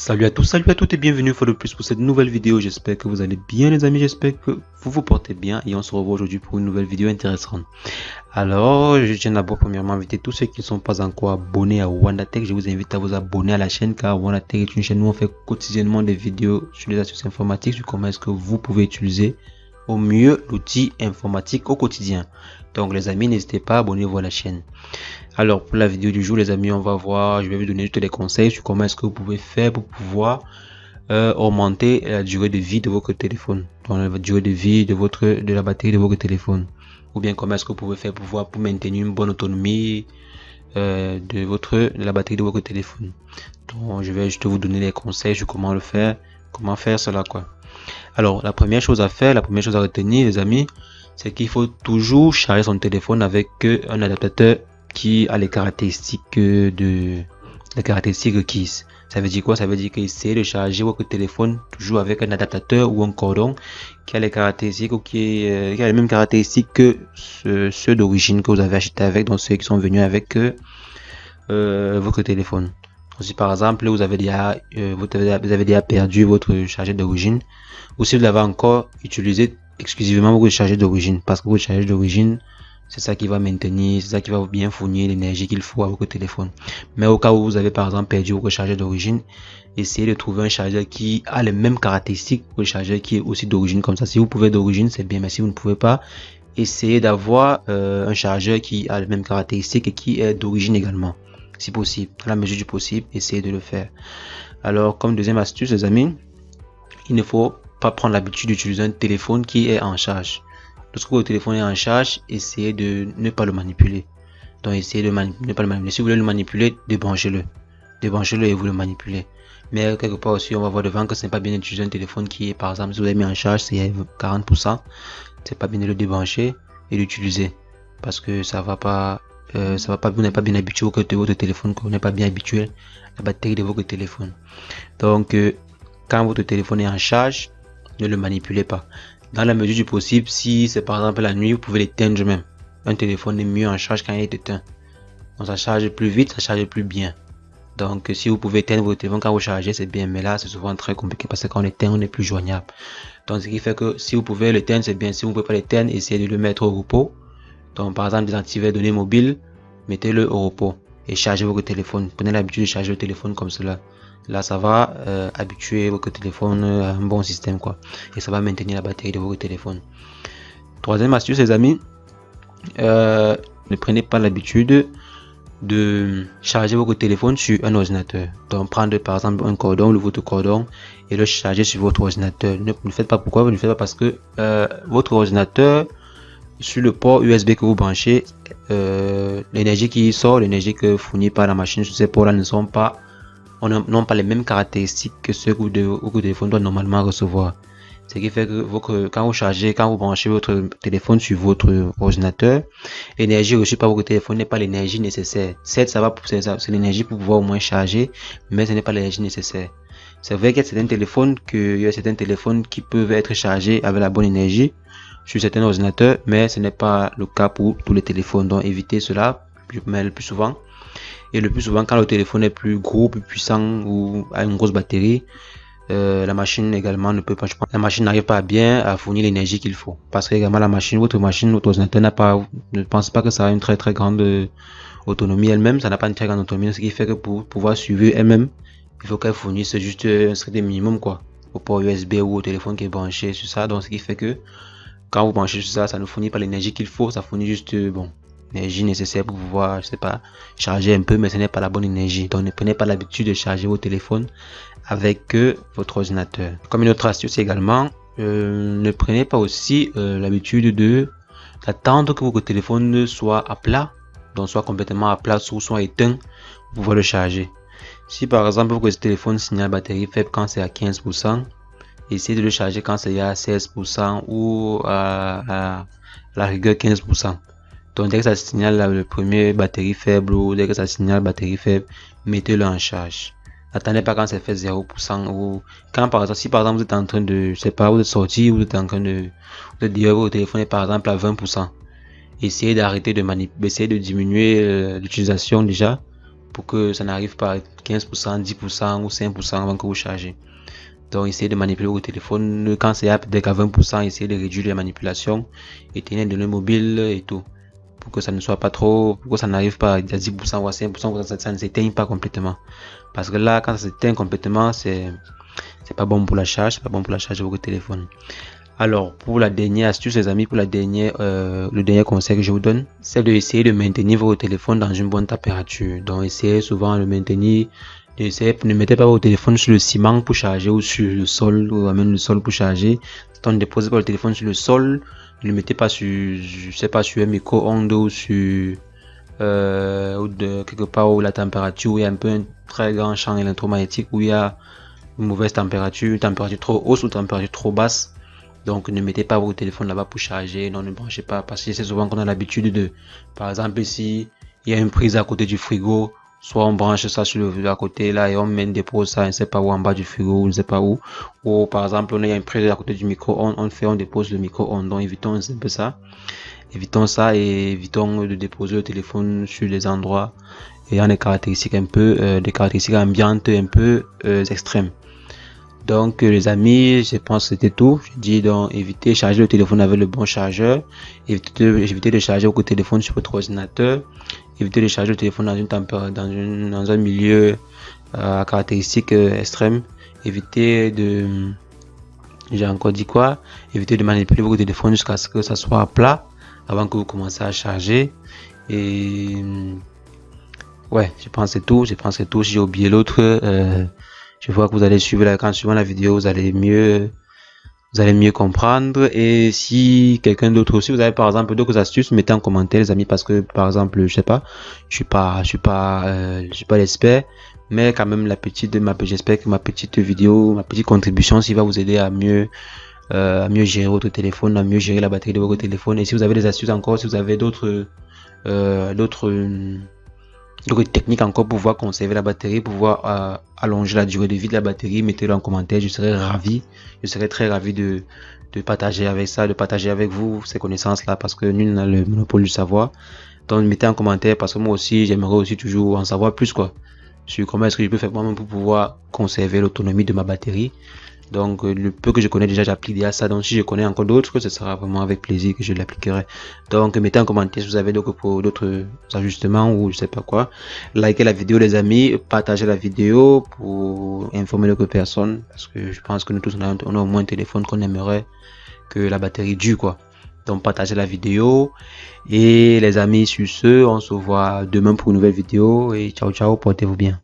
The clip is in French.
Salut à tous, salut à toutes et bienvenue une fois de plus pour cette nouvelle vidéo. J'espère que vous allez bien les amis, j'espère que vous vous portez bien et on se revoit aujourd'hui pour une nouvelle vidéo intéressante. Alors, je tiens d'abord premièrement à inviter tous ceux qui ne sont pas encore abonnés à WandaTech. Je vous invite à vous abonner à la chaîne car WandaTech est une chaîne où on fait quotidiennement des vidéos sur les astuces informatiques, sur comment est-ce que vous pouvez utiliser au mieux l'outil informatique au quotidien. Donc les amis, n'hésitez pas à abonner-vous à la chaîne. Alors pour la vidéo du jour les amis, on va voir, je vais vous donner juste des conseils sur comment est-ce que vous pouvez faire pour pouvoir augmenter la durée de vie de votre téléphone, donc la durée de vie de la batterie de votre téléphone, ou bien comment est-ce que vous pouvez faire pour maintenir une bonne autonomie de la batterie de votre téléphone. Donc je vais juste vous donner des conseils sur comment le faire, comment faire cela quoi. Alors la première chose à faire, la première chose à retenir les amis, c'est qu'il faut toujours charger son téléphone avec un adaptateur qui a les caractéristiques requises. Ça veut dire quoi? Ça veut dire qu'essayez de charger votre téléphone toujours avec un adaptateur ou un cordon qui a les caractéristiques ou qui a les mêmes caractéristiques que ceux d'origine que vous avez acheté avec, donc ceux qui sont venus avec votre téléphone. Donc, si par exemple vous avez déjà perdu votre chargeur d'origine, ou si vous l'avez encore utilisé exclusivement votre chargeur d'origine, parce que votre chargeur d'origine c'est ça qui va maintenir, c'est ça qui va bien fournir l'énergie qu'il faut à votre téléphone. Mais au cas où vous avez par exemple perdu votre chargeur d'origine, essayez de trouver un chargeur qui a les mêmes caractéristiques que le chargeur qui est aussi d'origine. Comme ça, si vous pouvez d'origine, c'est bien, mais si vous ne pouvez pas, essayez d'avoir un chargeur qui a les mêmes caractéristiques et qui est d'origine également. Si possible, dans la mesure du possible, essayez de le faire. Alors, comme deuxième astuce, les amis, il ne faut pas prendre l'habitude d'utiliser un téléphone qui est en charge. Lorsque votre téléphone est en charge, essayez de ne pas le manipuler. Donc essayez de ne pas le manipuler. Si vous voulez le manipuler, débranchez-le. Débranchez-le et vous le manipulez. Mais quelque part aussi, on va voir devant que ce n'est pas bien d'utiliser un téléphone qui est, par exemple, si vous l'avez mis en charge, c'est 40%. C'est pas bien de le débrancher et l'utiliser. Parce que ça va pas, vous n'êtes pas bien habitué de votre téléphone, vous n'êtes pas bien habitué à la batterie de votre téléphone. Donc, quand votre téléphone est en charge, ne le manipulez pas. Dans la mesure du possible, si c'est par exemple la nuit, vous pouvez l'éteindre même. Un téléphone est mieux en charge quand il est éteint. Donc ça charge plus vite, ça charge plus bien. Donc si vous pouvez éteindre votre téléphone quand vous chargez, c'est bien. Mais là, c'est souvent très compliqué parce que quand on éteint, on est plus joignable. Donc ce qui fait que si vous pouvez l'éteindre, c'est bien. Si vous ne pouvez pas l'éteindre, essayez de le mettre au repos. Donc par exemple, désactivez les données mobiles, mettez-le au repos et chargez votre téléphone. Prenez l'habitude de charger le téléphone comme cela. Là, ça va habituer votre téléphone à un bon système quoi, et ça va maintenir la batterie de votre téléphone. Troisième astuce les amis, ne prenez pas l'habitude de charger votre téléphone sur un ordinateur. Donc prendre par exemple un cordon, votre cordon, et le charger sur votre ordinateur. Ne le faites pas. Pourquoi? Vous ne le faites pas parce que votre ordinateur, sur le port USB que vous branchez, l'énergie qui sort, l'énergie que fournit par la machine sur ces ports là n'ont pas les mêmes caractéristiques que ceux que votre téléphone doit normalement recevoir. Ce qui fait que quand vous branchez votre téléphone sur votre ordinateur, l'énergie reçue par votre téléphone n'est pas l'énergie nécessaire. Certes, c'est l'énergie pour pouvoir au moins charger, mais ce n'est pas l'énergie nécessaire. C'est vrai qu'il y a certains téléphones qui peuvent être chargés avec la bonne énergie sur certains ordinateurs, mais ce n'est pas le cas pour tous les téléphones. Donc évitez cela le plus souvent. Et le plus souvent, quand le téléphone est plus gros, plus puissant ou a une grosse batterie, la machine également ne peut pas. La machine n'arrive pas bien à fournir l'énergie qu'il faut. Parce que également votre ordinateur ne pense pas que ça a une très très grande autonomie elle-même. Ça n'a pas une très grande autonomie, ce qui fait que pour pouvoir suivre elle-même, il faut qu'elle fournisse juste un strict minimum quoi, au port USB ou au téléphone qui est branché sur ça. Donc ce qui fait que quand vous branchez sur ça, ça ne fournit pas l'énergie qu'il faut. Ça fournit juste l'énergie nécessaire pour pouvoir, je sais pas, charger un peu, mais ce n'est pas la bonne énergie. Donc ne prenez pas l'habitude de charger vos téléphones avec votre ordinateur. Comme une autre astuce également, ne prenez pas aussi l'habitude d'attendre que votre téléphone soit à plat, donc soit complètement à plat ou soit éteint pour pouvoir le charger. Si par exemple votre téléphone signale batterie faible quand c'est à 15%, essayez de le charger quand c'est à 16% ou à la rigueur 15%. Donc dès que ça signale le premier batterie faible ou dès que ça signale batterie faible, mettez-le en charge. N'attendez pas quand c'est fait 0% ou quand par exemple, si par exemple vous êtes en train de, je sais pas, vous êtes sorti, vous êtes en train de, vous êtes dire votre téléphone est par exemple à 20%. Essayez d'arrêter de manipuler, essayez de diminuer l'utilisation déjà pour que ça n'arrive pas à 15%, 10% ou 5% avant que vous chargez. Donc essayez de manipuler votre téléphone. Quand c'est peut-être qu'à 20%, essayez de réduire les manipulations, éteignez de le mobile et tout, pour que ça ne soit pas trop, pour que ça n'arrive pas à 10% ou à 5%, que ça ne s'éteigne pas complètement. Parce que là, quand ça s'éteint complètement, c'est pas bon pour la charge, c'est pas bon pour la charge de votre téléphone. Alors, pour la dernière astuce, les amis, pour le dernier conseil que je vous donne, c'est d'essayer de maintenir votre téléphone dans une bonne température. Donc, essayez souvent de le maintenir. Ne mettez pas votre téléphone sur le ciment pour charger ou sur le sol, ou même le sol pour charger. Si on ne dépose pas le téléphone sur le sol, ne le mettez pas sur, je sais pas, sur un micro-ondes ou sur ou de quelque part où la température, où il y a un peu un très grand champ électromagnétique, où il y a une mauvaise température, une température trop haute ou une température trop basse. Donc ne mettez pas votre téléphone là-bas pour charger, non, ne branchez pas, parce que c'est souvent qu'on a l'habitude de, par exemple, ici il y a une prise à côté du frigo, soit on branche ça sur le à côté là et on dépose ça, on ne sait pas où, en bas du frigo, on ne sait pas où, ou par exemple on a une prise à côté du micro-ondes, on dépose le micro-ondes. Donc évitons un peu ça, et évitons de déposer le téléphone sur des endroits ayant des caractéristiques des caractéristiques ambiantes un peu extrêmes. Donc les amis, je pense que c'était tout. Je dis donc évitez de charger le téléphone avec le bon chargeur, évitez de charger votre téléphone sur votre ordinateur, évitez de charger le téléphone dans un milieu à caractéristiques extrêmes, évitez de, j'ai encore dit quoi, évitez de manipuler votre téléphone jusqu'à ce que ça soit à plat avant que vous commencez à charger. Et ouais, je pense que c'est tout. Si j'ai oublié l'autre, je vois que vous allez suivre suivant la vidéo, vous allez mieux comprendre. Et si quelqu'un d'autre aussi, vous avez par exemple d'autres astuces, mettez en commentaire les amis, parce que par exemple, je sais pas, je suis pas l'expert, mais quand même j'espère que ma petite vidéo, ma petite contribution, s'il va vous aider à mieux gérer votre téléphone, à mieux gérer la batterie de votre téléphone. Et si vous avez des astuces encore, si vous avez d'autres techniques encore pour pouvoir conserver la batterie, pour pouvoir allonger la durée de vie de la batterie, mettez-le en commentaire. Je serais très ravi de partager avec vous ces connaissances là, parce que nul n'a le monopole du savoir. Donc mettez en commentaire, parce que moi aussi j'aimerais aussi toujours en savoir plus sur comment est-ce que je peux faire moi-même pour pouvoir conserver l'autonomie de ma batterie. Donc le peu que je connais déjà, j'applique déjà ça. Donc si je connais encore d'autres, ce sera vraiment avec plaisir que je l'appliquerai. Donc mettez en commentaire si vous avez d'autres ajustements ou je sais pas quoi. Likez la vidéo les amis, partagez la vidéo pour informer d'autres personnes, parce que je pense que nous tous on a au moins un téléphone qu'on aimerait que la batterie dure quoi. Donc partagez la vidéo, et les amis, sur ce, on se voit demain pour une nouvelle vidéo, et ciao ciao, portez-vous bien.